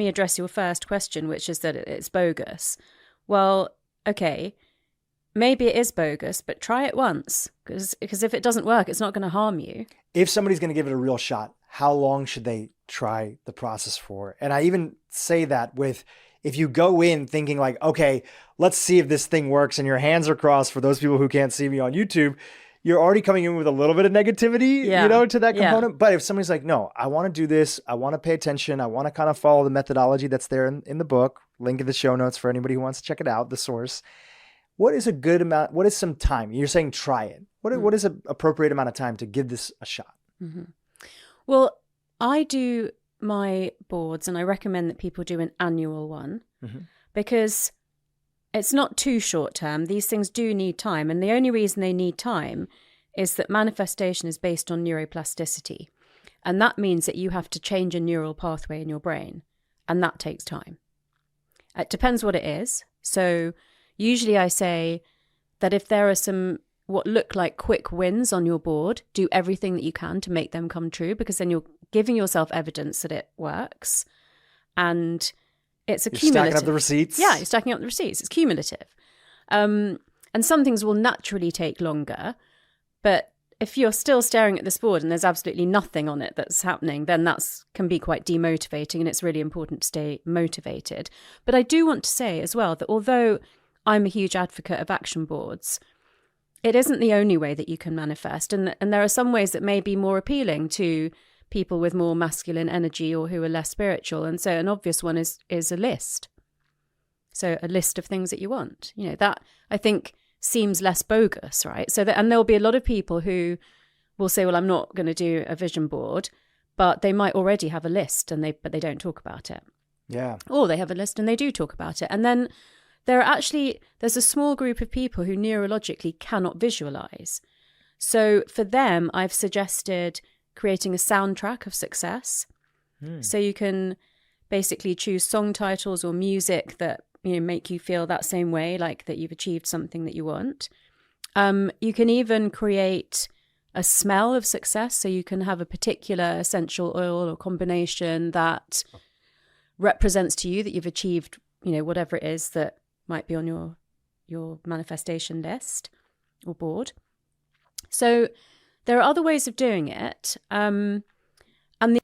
me address your first question, which is that it's bogus. Well, okay, maybe it is bogus, but try it once, because if it doesn't work, it's not going to harm you. If somebody's going to give it a real shot, how long should they try the process for? And I even say that with, if you go in thinking like, okay, let's see if this thing works, and your hands are crossed for those people who can't see me on YouTube, you're already coming in with a little bit of negativity, to that component. But if somebody's like, no, I want to do this, I want to pay attention, I want to kind of follow the methodology that's there in the book, link in the show notes for anybody who wants to check it out, the source. What is a good amount? What is some time? You're saying try it. What is an appropriate amount of time to give this a shot? Mm-hmm. Well, I do my boards, and I recommend that people do an annual one, because it's not too short term. These things do need time. And the only reason they need time is that manifestation is based on neuroplasticity. And that means that you have to change a neural pathway in your brain. And that takes time. It depends what it is. So usually I say that if there are some what look like quick wins on your board, do everything that you can to make them come true, because then you're giving yourself evidence that it works. And it's a cumulative. Stacking up the receipts. Yeah, you're stacking up the receipts. It's cumulative. And some things will naturally take longer. But if you're still staring at this board and there's absolutely nothing on it that's happening, then that can be quite demotivating, and it's really important to stay motivated. But I do want to say as well that although I'm a huge advocate of action boards, it isn't the only way that you can manifest. And there are some ways that may be more appealing to people with more masculine energy or who are less spiritual. And so an obvious one is a list. So a list of things that you want. That I think seems less bogus, right? And there'll be a lot of people who will say, well, I'm not going to do a vision board, but they might already have a list but they don't talk about it. Yeah. Or they have a list and they do talk about it. And then there's a small group of people who neurologically cannot visualize. So for them, I've suggested creating a soundtrack of success. So you can basically choose song titles or music that make you feel that same way, like that you've achieved something that you want. You can even create a smell of success. So you can have a particular essential oil or combination that represents to you that you've achieved, whatever it is that might be on your manifestation list or board. So there are other ways of doing it. And the